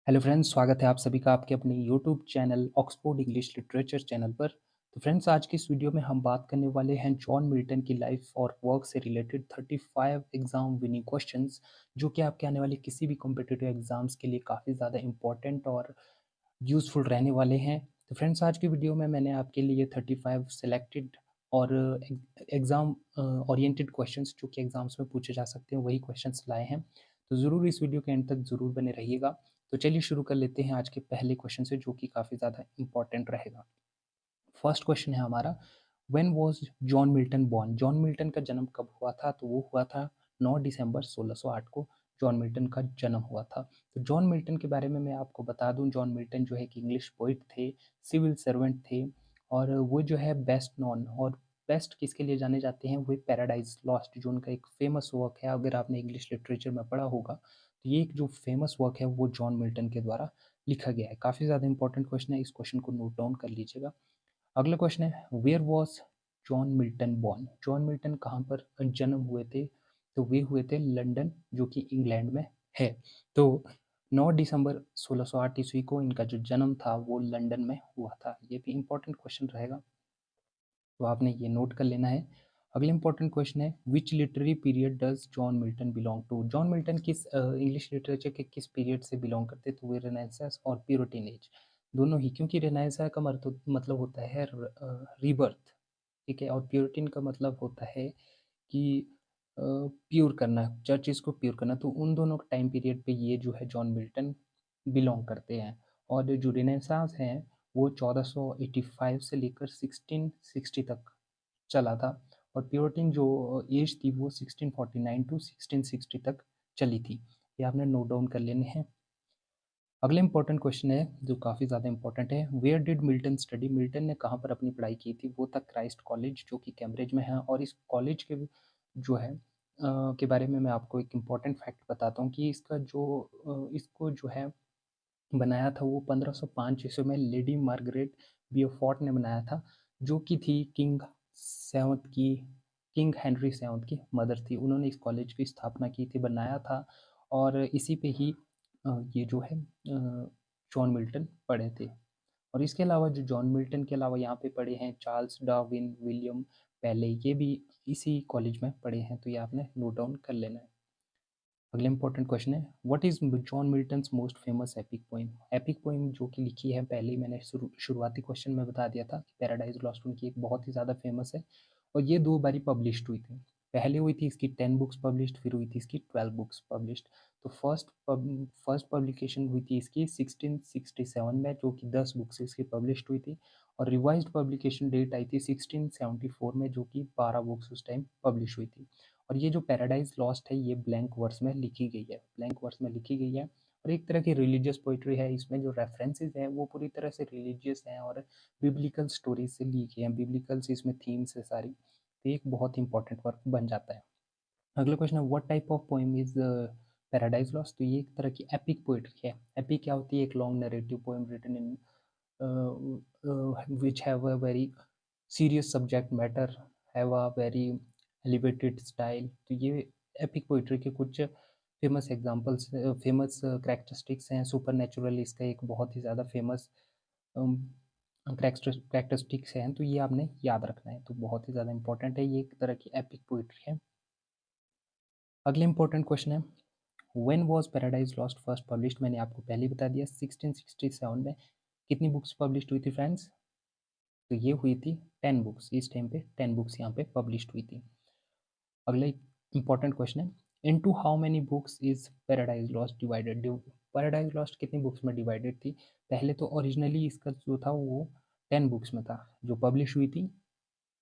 Hello friends, स्वागत है आप सभी का आपके अपने YouTube channel Oxford English literature channel पर। तो फ्रेंड्स, आज की इस वीडियो में हम बात करने वाले हैं जॉन मिल्टन की लाइफ और वर्क से रिलेटेड 35 एग्जाम विनिंग क्वेश्चंस, जो कि आपके आने वाले किसी भी कॉम्पिटिटिव एग्जाम्स के लिए काफ़ी ज़्यादा इंपॉर्टेंट और यूज़फुल रहने वाले हैं। तो फ्रेंड्स, आज की वीडियो में मैंने आपके लिए 35 सेलेक्टेड और एग्ज़ाम ओरिएंटेड क्वेश्चंस जो कि एग्ज़ाम्स में पूछे जा सकते हैं वही क्वेश्चंस लाए हैं। तो ज़रूर इस वीडियो के एंड तक ज़रूर बने रहिएगा। तो चलिए शुरू कर लेते हैं आज के पहले क्वेश्चन से, जो कि काफ़ी ज़्यादा इंपॉर्टेंट रहेगा। फर्स्ट क्वेश्चन है हमारा, when was John Milton born? John Milton का जन्म कब हुआ था? तो वो हुआ था 9 दिसंबर 1608 को जॉन मिल्टन का जन्म हुआ था। तो जॉन मिल्टन के बारे में मैं आपको बता दूं, जॉन मिल्टन जो है कि इंग्लिश पोइट थे, सिविल सर्वेंट थे, और वो जो है बेस्ट नॉन और बेस्ट किसके लिए जाने जाते हैं, वो पैराडाइज लॉस्ट, जो उनका एक फेमस वर्क है। अगर आपने इंग्लिश लिटरेचर में पढ़ा होगा तो ये एक जो फेमस वर्क है वो जॉन मिल्टन के द्वारा लिखा गया है। काफ़ी ज़्यादा इंपॉर्टेंट क्वेश्चन है, इस क्वेश्चन को नोट डाउन कर लीजिएगा। अगला क्वेश्चन है, where was John Milton born? John Milton कहाँ पर जन्म हुए थे? तो वे हुए थे लंदन, जो कि इंग्लैंड में है। तो 9 दिसंबर 1608 ईस्वी को इनका जो जन्म था वो लंदन में हुआ था। ये भी इंपॉर्टेंट क्वेश्चन रहेगा, तो आपने ये नोट कर लेना है। अगला इंपॉर्टेंट क्वेश्चन है, which literary period does John Milton belong to? John Milton किस इंग्लिश लिटरेचर के किस पीरियड से बिलोंग करते? तो वे रेनेसांस और प्यूरिटन एज, दोनों ही, क्योंकि रेनेसां का मतलब होता है रीबर्थ, ठीक है, और प्यूरिटन का मतलब होता है कि प्योर करना, चर्चिज़ को प्योर करना। तो उन दोनों टाइम पीरियड पे ये जो है जॉन मिल्टन बिलोंग करते हैं। और जो रेनेसांस है वो 1485 से लेकर 1660 तक चला था, और प्यूरिटन जो एज थी वो 1649 टू 1660 तक चली थी। ये आपने नोट डाउन कर लेने हैं। अगला इंपॉर्टेंट क्वेश्चन है जो काफ़ी ज़्यादा इंपॉर्टेंट है, where did Milton study? Milton ने कहाँ पर अपनी पढ़ाई की थी? वो था क्राइस्ट कॉलेज, जो कि कैम्ब्रिज में है। और इस कॉलेज के जो है के बारे में मैं आपको एक इम्पॉर्टेंट फैक्ट बताता हूँ कि इसका जो इसको जो है बनाया था वो 1505 ईस्वी में लेडी मार्गरेट बियोफोर्ट ने बनाया था, जो कि थी किंग हेनरी सेवंथ की मदर थी। उन्होंने इस कॉलेज की स्थापना की थी, बनाया था, और इसी पे ही ये जो है जॉन मिल्टन पढ़े थे। और इसके अलावा जो जॉन मिल्टन के अलावा यहाँ पे पढ़े हैं चार्ल्स डार्विन, विलियम पैले, ये भी इसी कॉलेज में पढ़े हैं। तो ये आपने नोट डाउन कर लेना है। अगला इंपॉर्टेंट क्वेश्चन है, what is John Milton's most famous epic poem? Epic poem जो कि लिखी है, पहले ही मैंने शुरुआती क्वेश्चन में बता दिया था कि पैराडाइज लॉस्ट उनकी एक बहुत ही ज़्यादा फेमस है, और ये 2 बारी पब्लिश्ड हुई थी। पहले हुई थी इसकी 10 बुक्स पब्लिश्ड, फिर हुई थी इसकी 12 बुक्स पब्लिश्ड। तो फर्स्ट पब्लिकेशन हुई थी इसकी 1667 में, जो कि 10 बुक्स इसकी पब्लिश्ड हुई थी, और रिवाइज्ड पब्लिकेशन डेट आई थी 1674 में, जो कि 12 बुक्स उस टाइम पब्लिश हुई थी। और ये जो पैराडाइज लॉस्ट है ये ब्लैंक वर्स में लिखी गई है, ब्लैंक वर्स में लिखी गई है, और एक तरह की रिलीजियस पोइट्री है। इसमें जो रेफरेंसेस हैं वो पूरी तरह से रिलीजियस हैं और बिब्लिकल स्टोरीज से ली गई हैं, बिब्लिकल से इसमें थीम्स है सारी। तो एक बहुत इंपॉर्टेंट वर्क बन जाता है। अगला क्वेश्चन है, what type of poem is paradise lost? तो ये एक तरह की एपिक पोइट्री है। एपिक क्या होती है? एक long narrative poem written in which have a very serious subject matter, have a very elevated style। तो ये एपिक पोइट्री के कुछ फेमस एग्जांपल्स, फेमस कैरेक्टरिस्टिक्स हैं। सुपर नेचुरल इसका एक बहुत ही ज़्यादा फेमस कैरेक्टरिस्टिक्स हैं, तो ये आपने याद रखना है। तो बहुत ही ज़्यादा इंपॉर्टेंट है, ये एक तरह की एपिक पोइट्री है। अगले इंपॉर्टेंट क्वेश्चन है, when was paradise lost first published? मैंने आपको पहले ही बता दिया, 1667 में। कितनी बुक्स पब्लिश्ड हुई थी फ्रेंड्स? तो ये हुई थी 10 बुक्स। इस टाइम पे 10 बुक्स यहाँ पे पब्लिश्ड हुई थी। अगला इंपॉर्टेंट क्वेश्चन है, into how many books is paradise lost divided? Paradise lost कितनी बुक्स में डिवाइडेड थी? पहले तो ओरिजिनली इसका जो था वो 10 बुक्स में था, जो पब्लिश हुई थी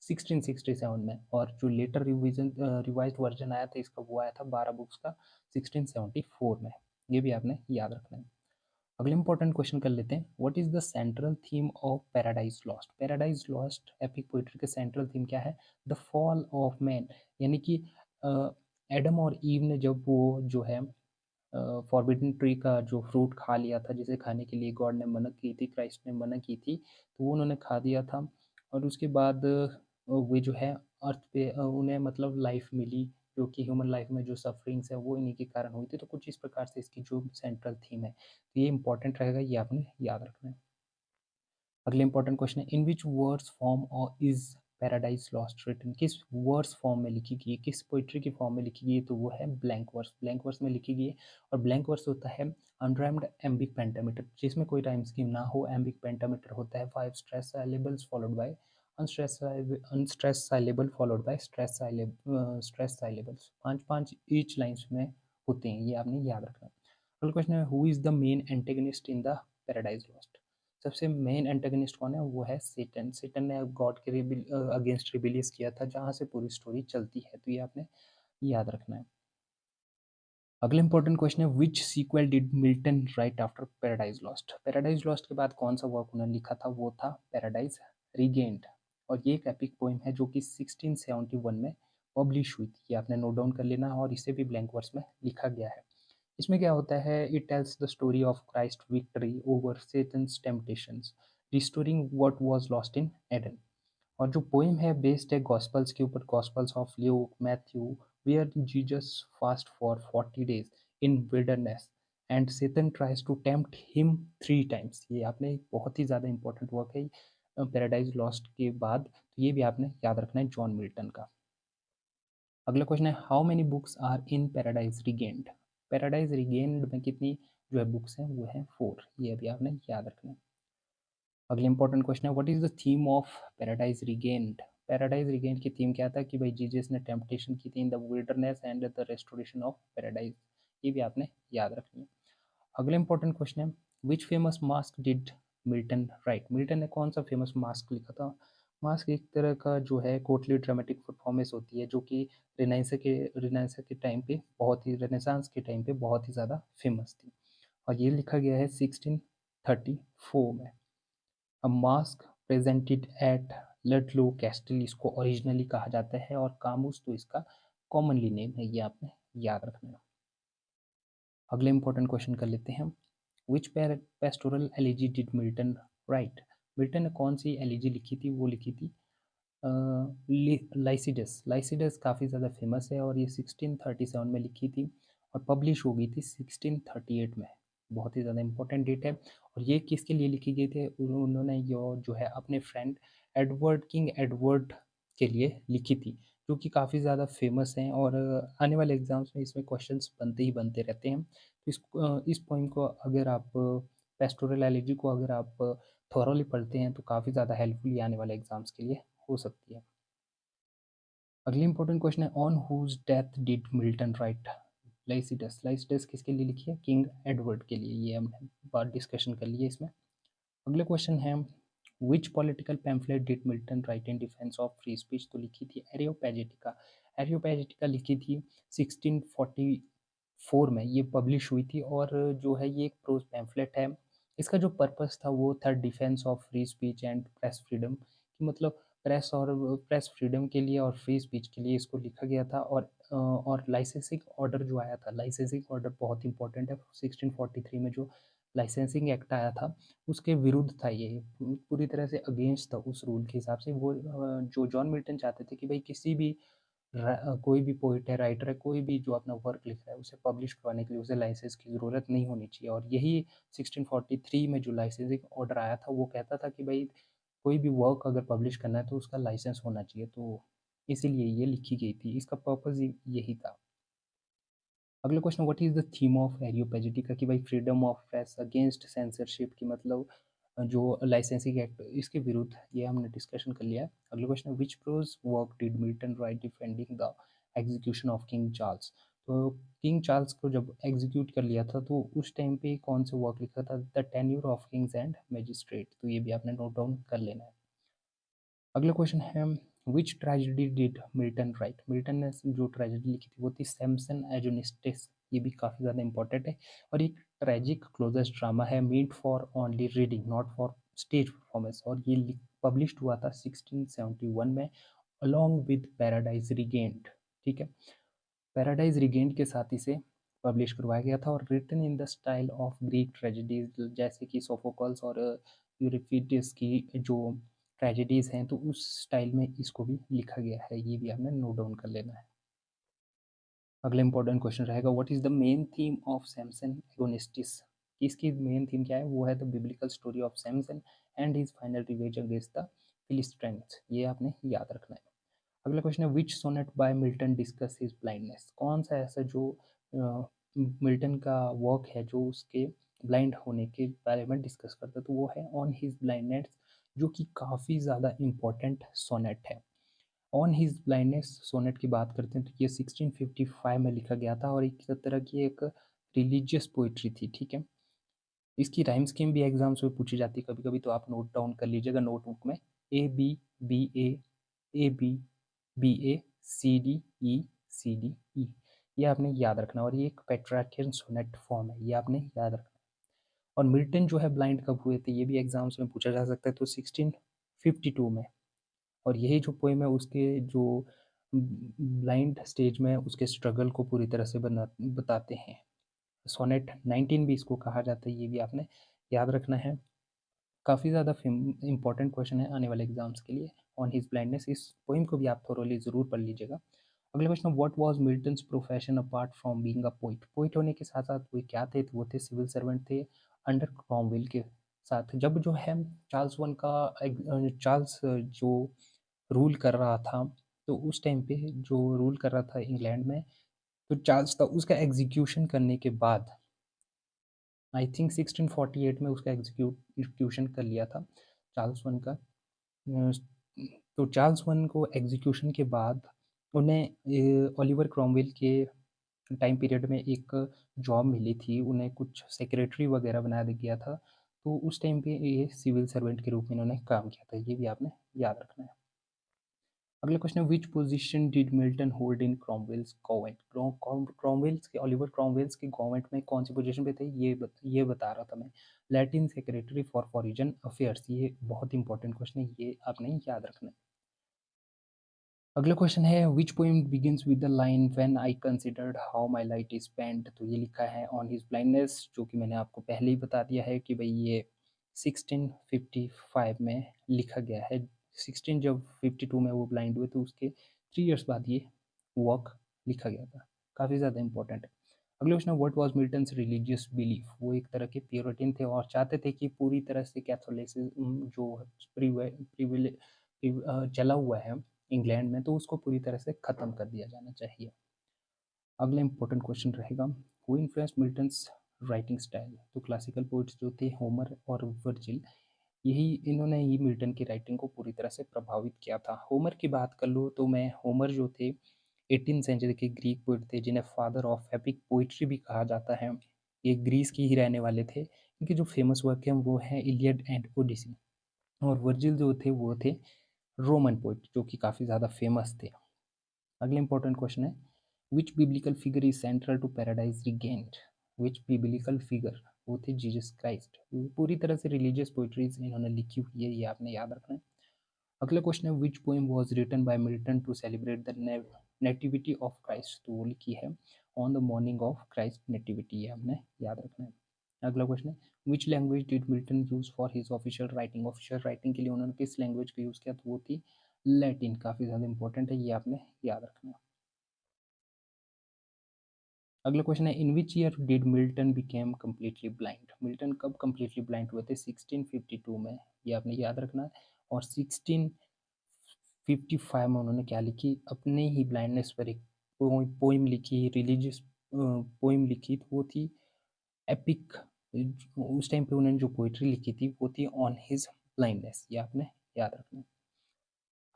1667 में, और जो लेटर रिवाइज्ड वर्जन आया था इसका वो आया था 12 बुक्स का 1674 में। ये भी आपने याद रखना है। अगले इंपॉर्टेंट क्वेश्चन कर लेते हैं, what is the central theme of paradise Lost? Paradise lost epic poetry का सेंट्रल थीम क्या है? द फॉल ऑफ मैन, यानी कि एडम और ईव ने जब वो जो है फॉरबिडन ट्री का जो फ्रूट खा लिया था, जिसे खाने के लिए गॉड ने मना की थी, क्राइस्ट ने मना की थी, तो वो उन्होंने खा दिया था। और उसके बाद वे जो है अर्थ पे उन्हें मतलब लाइफ मिली, जो कि ह्यूमन लाइफ में जो सफरिंग्स है वो इन्हीं के कारण हुई थी। तो कुछ इस प्रकार से इसकी जो सेंट्रल थीम है, तो ये इंपॉर्टेंट रहेगा, ये आपने याद रखना है। अगले इंपॉर्टेंट क्वेश्चन है, इन विच वर्ड्स फॉर्म और इज पैराडाइज लॉस्ट रिटन, किस वर्ड्स फॉर्म में लिखी गई है, किस पोइट्री की फॉर्म में लिखी गई है, तो वो है ब्लैंक वर्स, ब्लैंक वर्स में लिखी गई है। और ब्लैंक वर्स होता है अनराइम्ड एम्बिक पेंटामीटर, जिसमें कोई राइम स्कीम ना हो। एम्बिक पेंटामीटर होता है 5 stress syllables followed by unstress syllable followed by stress syllables, 5 5 each lines में होते हैं, ये आपने याद रखना। अगला क्वेश्चन है, who is the main antagonist in the paradise lost, सबसे मेन एंटेगनिस्ट कौन है, वो है सेटन। सेटन ने गॉड के अगेंस्ट रिबिलियस किया था, जहाँ से पूरी स्टोरी चलती है, तो ये आपने याद रखना है। अगला इंपॉर्टेंट क्वेश्चन है, which sequel did Milton write after Paradise Lost, Paradise Lost के बाद कौन सा वर्क उन्होंने लिखा था, वो था पैराडाइज रीगेन्ड। और ये एक एपिक पोइम है जो कि 1671 में पब्लिश हुई थी, ये आपने नोट डाउन कर लेना, और इसे भी ब्लैंक वर्स में लिखा गया है। इसमें क्या होता है, it tells the story of Christ victory over Satan's temptations, restoring what was lost in Eden. और जो पोइम है बेस्ड है गॉस्पल्स के ऊपर, gospels of Luke, Matthew, where Jesus fast for 40 days in wilderness and Satan tries to tempt him 3 times। ये आपने एक बहुत ही ज़्यादा इंपॉर्टेंट वर्क है पैराडाइज लॉस्ट के बाद, तो ये भी आपने याद रखना है जॉन मिल्टन का। अगला क्वेश्चन है, how many books are in Paradise Regained, Paradise Regained में कितनी जो है बुक्स हैं, वो है 4, ये अभी आपने याद रखना है। अगले इंपॉर्टेंट क्वेश्चन है, what is the theme of paradise Regained, Paradise regained की थीम क्या था, कि भाई जीसस ने टेम्पटेशन की थी in the wilderness and the restoration of paradise, ये भी आपने याद रखनी है। अगले इंपॉर्टेंट क्वेश्चन है, which famous mask did Milton write, Milton ने कौन सा फेमस मास्क लिखा था। मास्क एक तरह का जो है कोटली ड्रामेटिक परफॉर्मेंस होती है, जो कि रिनाइंसा के टाइम पे बहुत ही, रेनेसांस के टाइम पे बहुत ही ज़्यादा फेमस थी। और ये लिखा गया है 1634 में। A mask presented at Ludlow Castle इसको ओरिजिनली कहा जाता है, और कामुस तो इसका कॉमनली नेम है, ये आपने याद रखना है। अगले इंपॉर्टेंट क्वेश्चन कर लेते हैं, which pastoral elegy did Milton write, Milton ने कौन सी एलिजी लिखी थी, वो लिखी थी लाइसिडस। लाइसिडस काफ़ी ज़्यादा फेमस है, और ये 1637 में लिखी थी, और पब्लिश हो गई थी 1638 में, बहुत ही ज़्यादा इंपॉर्टेंट डेट है। और ये किसके लिए लिखी गई थी, उन्होंने जो है अपने फ्रेंड एडवर्ड, किंग एडवर्ड के लिए लिखी थी, जो कि काफ़ी ज़्यादा फेमस हैं, और आने वाले एग्जाम्स में इसमें क्वेश्चंस बनते ही बनते रहते हैं। तो इस पोइम को अगर आप, पेस्टोरल एलिजी को अगर आप थॉरोली पढ़ते हैं, तो काफ़ी ज़्यादा हेल्पफुल आने वाले एग्जाम्स के लिए हो सकती है। अगली इंपॉर्टेंट क्वेश्चन है, on whose death did Milton write Lycidas, Lycidas किसके लिए लिखी है, किंग एडवर्ड के लिए, ये हमने बात डिस्कशन कर ली है इसमें। अगले क्वेश्चन है, विच political pamphlet did Milton right in defence of free speech, तो लिखी थी एरियोपैजिटिका। एरियोपैजिटिका लिखी थी 1644 में, ये पब्लिश हुई थी, और जो है ये एक प्रोज पैम्फलेट है। इसका जो पर्पस था वो था defence of free speech and press freedom, कि मतलब प्रेस फ्रीडम के लिए और फ्री स्पीच के लिए इसको लिखा गया था। और लाइसेंसिंग ऑर्डर जो आया था, लाइसेंसिंग ऑर्डर बहुत इंपॉर्टेंट है, 1643 में जो लाइसेंसिंग एक्ट आया था उसके विरुद्ध था, ये पूरी तरह से अगेंस्ट था उस रूल के हिसाब से। वो जो जॉन मिल्टन चाहते थे कि भाई किसी भी कोई भी पोइट है, राइटर है, कोई भी जो अपना वर्क लिख रहा है, उसे पब्लिश करवाने के लिए उसे लाइसेंस की ज़रूरत नहीं होनी चाहिए। और यही 1643 में जो लाइसेंसिंग ऑर्डर आया था, वो कहता था कि भाई कोई भी वर्क अगर पब्लिश करना है तो उसका लाइसेंस होना चाहिए, तो इसीलिए ये लिखी गई थी, इसका पर्पज़ यही था। अगला question, what is the theme of Areopagitica, कि भाई freedom of press against censorship, की मतलब जो लाइसेंसिंग एक्ट इसके विरुद्ध, ये हमने डिस्कशन कर लिया है। अगला question, which prose work did Milton right defending the execution of king Charles, तो किंग चार्ल्स को जब एग्जीक्यूट कर लिया था, तो उस टाइम पे कौन से वर्क लिखा था, the tenure of Kings and magistrate, तो ये भी आपने नोट डाउन कर लेना है। अगला क्वेश्चन है, which tragedy did Milton write, Milton ने जो ट्रेजेडी लिखी थी वो थी सैमसन एजोनिस्टिस, ये भी काफ़ी ज़्यादा इंपॉर्टेंट है, और एक ट्रेजिक क्लोजेस्ट ड्रामा है, made for only reading not for stage performance, और ये पब्लिश्ड हुआ था 1671 में, अलॉन्ग विद पैराडाइज रिगेंड। ठीक है, पैराडाइज रिगेंड के साथ इसे पब्लिश करवाया गया था, और written in the style of Greek tragedies, जैसे कि सोफोकल्स और यूरिपिडेस की जो ट्रेजेडीज़ हैं, तो उस स्टाइल में इसको भी लिखा गया है, ये भी आपने नोट डाउन कर लेना है। अगला इंपॉर्टेंट क्वेश्चन रहेगा, what is the main theme of Samson Agonistes. इसकी मेन थीम क्या है, वो है the biblical story of Samson and his final revenge against the Philistines. ये आपने याद रखना है। अगला क्वेश्चन है, which sonnet by Milton discuss his blindness. कौन सा ऐसा जो मिल्टन का वर्क है जो उसके ब्लाइंड होने के बारे में डिस्कस करता है, तो वो है ऑन हिज ब्लाइंडनेस, जो कि काफ़ी ज़्यादा इम्पोर्टेंट सोनेट है। ऑन हिज ब्लाइंडनेस सोनेट की बात करते हैं तो ये 1655 में लिखा गया था और एक तरह की एक रिलीजियस पोइट्री थी, ठीक है। इसकी राइम स्कीम भी एग्जाम्स में पूछी जाती है कभी कभी, तो आप नोट डाउन कर लीजिएगा नोटबुक में। A B B A A B B A C D E C D E, ये आपने याद रखना। और ये एक पेट्रार्कियन सोनेट फॉर्म है, ये आपने याद रखना। और मिल्टन जो है ब्लाइंड कब हुए थे, ये भी एग्जाम्स में पूछा जा सकता है, तो 1652 में। और यही जो पोएम है उसके जो ब्लाइंड स्टेज में उसके स्ट्रगल को पूरी तरह से बताते हैं। सोनेट 19 भी इसको कहा जाता है, ये भी आपने याद रखना है। काफ़ी ज़्यादा इंपॉर्टेंट क्वेश्चन है आने वाले एग्जाम्स के लिए। ऑन हिज ब्लाइंडनेस, इस पोइम को भी आप थोरोली ज़रूर पढ़ लीजिएगा। अगला question, what was Milton's profession apart from being a poet. Poet होने के साथ साथ वो क्या थे, तो वो थे सिविल सर्वेंट थे अंडर क्रॉमवेल के साथ। जब जो है चार्ल्स वन का चार्ल्स जो रूल कर रहा था, तो उस टाइम पे जो रूल कर रहा था इंग्लैंड में, तो चार्ल्स था, उसका एग्जीक्यूशन करने के बाद आई थिंक 1648 में उसका एग्जीक्यूशन कर लिया था चार्ल्स वन का। तो चार्ल्स वन को एग्जीक्यूशन के बाद उन्हें ओलिवर क्रॉमवेल के टाइम पीरियड में एक जॉब मिली थी, उन्हें कुछ सेक्रेटरी वगैरह बना दिया गया था। तो उस टाइम पे ये सिविल सर्वेंट के रूप में इन्होंने काम किया था, ये भी आपने याद रखना है। अगला क्वेश्चन है, which position did Milton hold in Cromwell's government. Cromwell's के ओलिवर क्रॉमवेल्स के गवर्नमेंट में कौन सी पोजीशन पे थे, ये बता रहा था मैं। Latin secretary for foreign affairs, ये बहुत इंपॉर्टेंट क्वेश्चन है, ये आपने याद रखना है। अगला क्वेश्चन है, which poem begins with the line when I considered how my light is spent. तो ये लिखा है ऑन हिज ब्लाइंडनेस, जो कि मैंने आपको पहले ही बता दिया है कि भाई ये 1655 में लिखा गया है। 16 जब 52 में वो ब्लाइंड हुए, तो उसके 3 ईयर्स बाद ये वर्क लिखा गया था। काफ़ी ज़्यादा इंपॉर्टेंट है। अगला क्वेश्चन है, what was Milton's religious belief. वो एक तरह के प्योरिटन थे और चाहते थे कि पूरी तरह से कैथोलिसिज्म जो चला हुआ है इंग्लैंड में, तो उसको पूरी तरह से ख़त्म कर दिया जाना चाहिए। अगला इंपॉर्टेंट क्वेश्चन रहेगा, who influenced Milton's writing style. तो क्लासिकल पोइट्स जो थे होमर और वर्जिल, यही इन्होंने ही मिल्टन की राइटिंग को पूरी तरह से प्रभावित किया था। होमर की बात कर लो तो मैं होमर जो थे 18th सेंचुरी के ग्रीक पोइट थे, जिन्हें फादर ऑफ एपिक पोइट्री भी कहा जाता है। ये ग्रीस की ही रहने वाले थे। इनके जो फेमस वर्क हैं वो हैं इलियड एंड ओडिसी। और वर्जिल जो थे वो थे रोमन पोइट, जो कि काफ़ी ज़्यादा फेमस थे। अगला इंपॉर्टेंट क्वेश्चन है, which biblical figure is central to Paradise Regained. Which biblical figure, वो थे जीसस क्राइस्ट। पूरी तरह से रिलीजियस पोइट्रीज इन्होंने लिखी हुई है, ये आपने याद रखना है। अगला क्वेश्चन है, which poem was written by Milton to celebrate the nativity of Christ. तो वो लिखी है on the morning of Christ nativity, ये आपने याद रखना है। अगला क्वेश्चन है, which language did Milton use for his official writing. Official writing के लिए उन्होंने किस लैंग्वेज का यूज़ किया, तो वो थी लैटिन। काफ़ी ज़्यादा इंपॉर्टेंट है, ये आपने याद रखना है। अगला क्वेश्चन है, in which year did Milton became completely blind. Milton कब कम्प्लीटली ब्लाइंड हुए थे, 1652 में, ये आपने याद रखना है। और 1655 में उन्होंने क्या लिखी, अपने ही ब्लाइंडनेस पर एक पोइम लिखी, रिलीजियस पोइम लिखी, तो वो थी एपिक। उस टाइम पे उन्होंने जो पोइट्री लिखी थी वो थी ऑन हिज ब्लाइंडनेस, ये आपने याद रखना है।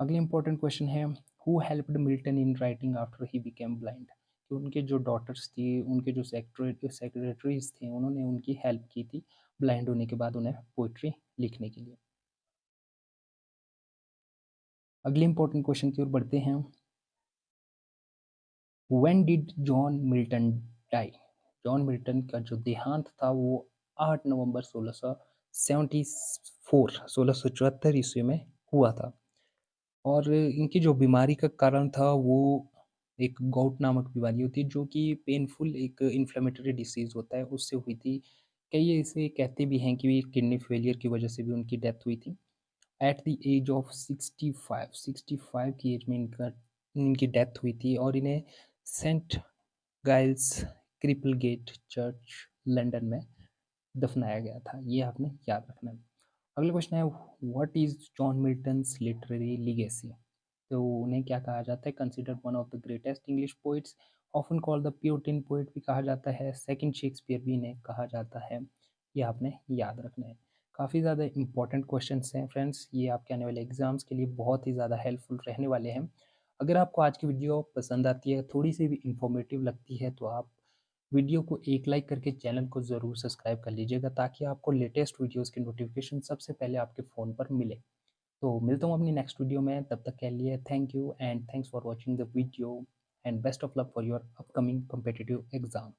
अगले इंपॉर्टेंट क्वेश्चन है, who helped Milton in writing after he became blind. तो उनके जो डॉटर्स थी, उनके जो सेक्रेटरीज थे, उन्होंने उनकी हेल्प की थी ब्लाइंड होने के बाद उन्हें पोइट्री लिखने के लिए। अगले इंपॉर्टेंट क्वेश्चन की ओर बढ़ते हैं, when did John Milton die. John Milton का जो देहांत था वो 8 नवंबर 1674 ईस्वी में हुआ था। और इनकी जो बीमारी का कारण था वो एक गाउट नामक बीमारी होती है, जो कि पेनफुल एक इन्फ्लेमेटरी डिसीज़ होता है, उससे हुई थी। कई इसे कहते भी हैं कि किडनी फेलियर की वजह से भी उनकी डेथ हुई थी। एट द एज ऑफ 65 की एज में इनकी डेथ हुई थी। और इन्हें सेंट गाइल्स क्रिपलगेट चर्च लंदन में दफनाया गया था। ये आपने याद रखना है। अगला क्वेश्चन है, what is John Milton's literary legacy? तो उन्हें क्या कहा जाता है? Consider one of the greatest English poets, often called the Putin poet भी कहा जाता है, सेकंड शेक्सपियर भी इन्हें कहा जाता है। ये आपने याद रखना है। काफ़ी ज़्यादा इंपॉर्टेंट क्वेश्चंस हैं फ्रेंड्स, ये आपके आने वाले एग्जाम्स के लिए बहुत ही ज़्यादा हेल्पफुल रहने वाले हैं। अगर आपको आज की वीडियो पसंद आती है, थोड़ी सी भी इंफॉर्मेटिव लगती है, तो आप वीडियो को एक लाइक करके चैनल को ज़रूर सब्सक्राइब कर लीजिएगा, ताकि आपको लेटेस्ट वीडियोस की नोटिफिकेशन सबसे पहले आपके फ़ोन पर मिले। तो मिलता हूँ अपनी नेक्स्ट वीडियो में, तब तक के लिए thank you and thanks for watching the video and best of luck for your upcoming competitive exam.